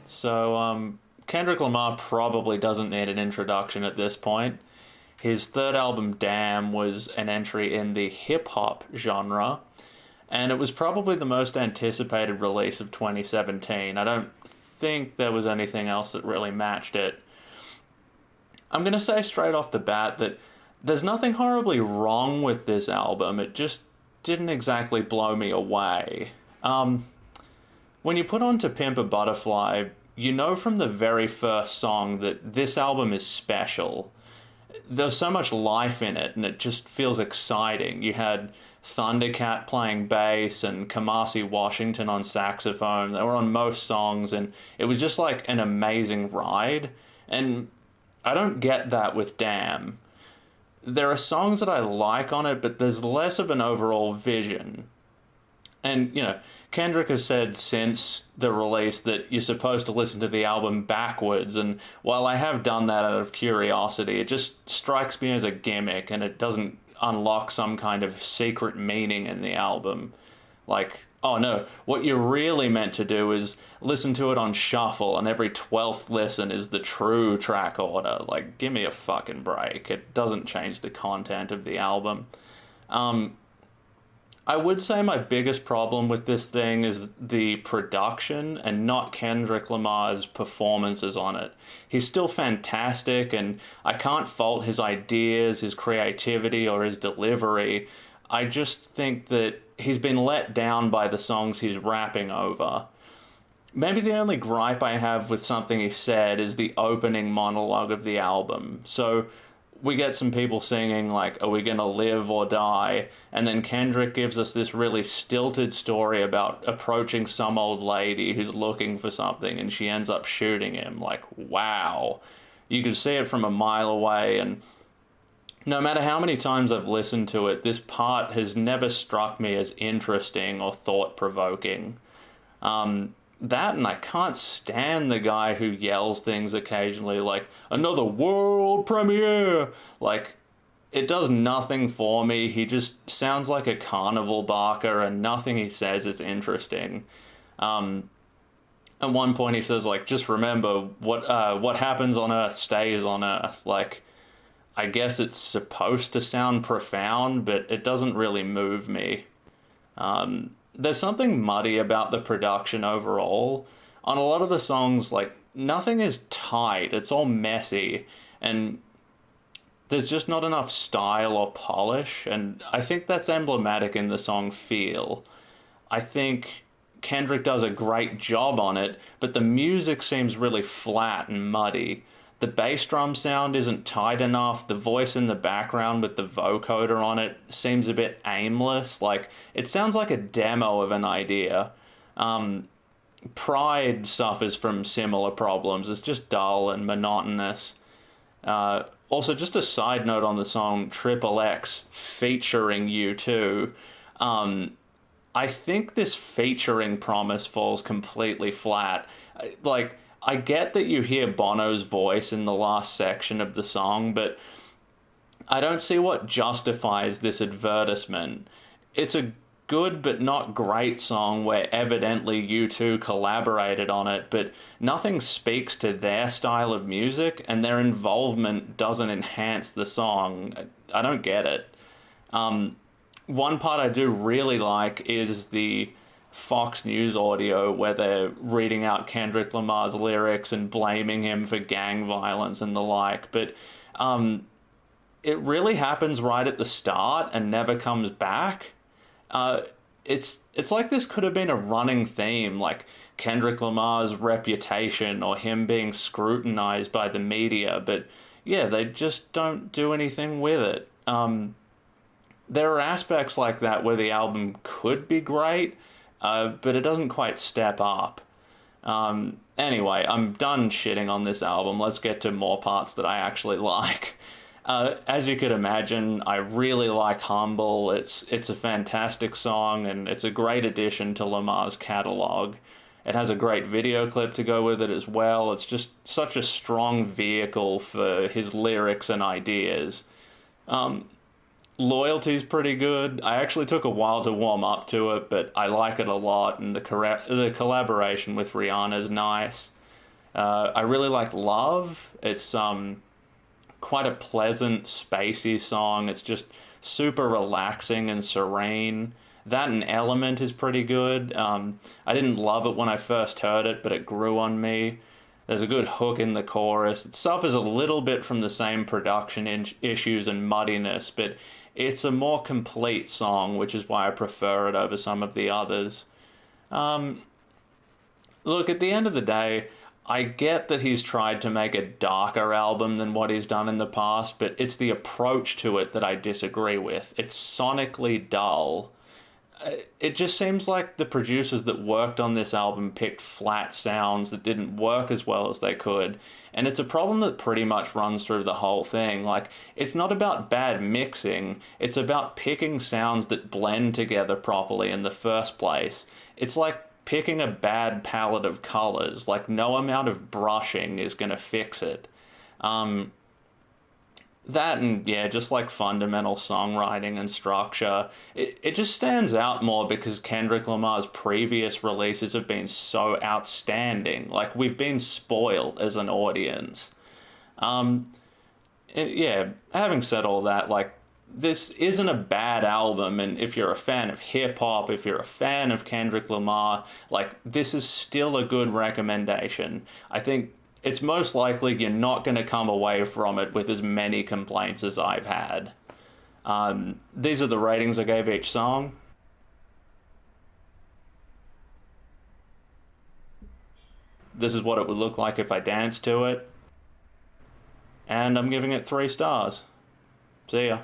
Kendrick Lamar probably doesn't need an introduction at this point. His third album, Damn, was an entry in the hip hop genre, and it was probably the most anticipated release of 2017. I don't think there was anything else that really matched it. I'm going to say straight off the bat that there's nothing horribly wrong with this album, it just didn't exactly blow me away. When you put on To Pimp a Butterfly, you know from the very first song that this album is special. There's so much life in it, and it just feels exciting. You had Thundercat playing bass and Kamasi Washington on saxophone. They were on most songs, and it was just like an amazing ride. And I don't get that with Damn. There are songs that I like on it, but there's less of an overall vision. And, Kendrick has said since the release that you're supposed to listen to the album backwards, and while I have done that out of curiosity, it just strikes me as a gimmick, and it doesn't unlock some kind of secret meaning in the album. Like, oh no, what you're really meant to do is listen to it on shuffle, and every 12th listen is the true track order. Like, give me a fucking break. It doesn't change the content of the album. I would say my biggest problem with this thing is the production and not Kendrick Lamar's performances on it. He's still fantastic, and I can't fault his ideas, his creativity, or his delivery. I just think that he's been let down by the songs he's rapping over. Maybe the only gripe I have with something he said is the opening monologue of the album. So we get some people singing like, are we gonna live or die? And then Kendrick gives us this really stilted story about approaching some old lady who's looking for something, and she ends up shooting him. Like, wow. You can see it from a mile away, and no matter how many times I've listened to it, this part has never struck me as interesting or thought-provoking. That, and I can't stand the guy who yells things occasionally like, another world premiere! Like, it does nothing for me. He just sounds like a carnival barker, and nothing he says is interesting. At one point he says, like, just remember, what happens on Earth stays on Earth. Like, I guess it's supposed to sound profound, but it doesn't really move me. There's something muddy about the production overall. On a lot of the songs, like, nothing is tight. It's all messy, and there's just not enough style or polish, and I think that's emblematic in the song Feel. I think Kendrick does a great job on it, but the music seems really flat and muddy. The bass drum sound isn't tight enough. The voice in the background with the vocoder on it seems a bit aimless. Like, it sounds like a demo of an idea. Pride suffers from similar problems. It's just dull and monotonous. Also, just a side note on the song Triple X featuring U2. I think this featuring promise falls completely flat. Like, I get that you hear Bono's voice in the last section of the song, but I don't see what justifies this advertisement. It's a good but not great song where evidently U2 collaborated on it, but nothing speaks to their style of music, and their involvement doesn't enhance the song. I don't get it. One part I do really like is the Fox News audio where they're reading out Kendrick Lamar's lyrics and blaming him for gang violence and the like, but it really happens right at the start and never comes back. It's like this could have been a running theme, like Kendrick Lamar's reputation or him being scrutinized by the media, but yeah, they just don't do anything with it. There are aspects like that where the album could be great, but it doesn't quite step up. Anyway, I'm done shitting on this album. Let's get to more parts that I actually like. As you could imagine, I really like Humble. It's a fantastic song, and it's a great addition to Lamar's catalog. It has a great video clip to go with it as well. It's just such a strong vehicle for his lyrics and ideas. Loyalty's pretty good. I actually took a while to warm up to it, but I like it a lot, and the collaboration with Rihanna's nice. I really like Love. It's quite a pleasant, spacey song. It's just super relaxing and serene. That and Element is pretty good. I didn't love it when I first heard it, but it grew on me. There's a good hook in the chorus. It suffers a little bit from the same production issues and muddiness, but it's a more complete song, which is why I prefer it over some of the others. Um, Look, at the end of the day, I get that he's tried to make a darker album than what he's done in the past, but it's the approach to it that I disagree with. It's sonically dull. It just seems like the producers that worked on this album picked flat sounds that didn't work as well as they could. And it's a problem that pretty much runs through the whole thing. Like, it's not about bad mixing, it's about picking sounds that blend together properly in the first place. It's like picking a bad palette of colors. Like, no amount of brushing is going to fix it. Um, that and yeah, just like fundamental songwriting and structure. It just stands out more because Kendrick Lamar's previous releases have been so outstanding. Like, we've been spoiled as an audience. Um, yeah, having said all that, like, this isn't a bad album, and if you're a fan of hip hop, if you're a fan of Kendrick Lamar, like, this is still a good recommendation. I think it's most likely you're not going to come away from it with as many complaints as I've had. These are the ratings I gave each song. This is what it would look like if I danced to it. And I'm giving it 3 stars. See ya.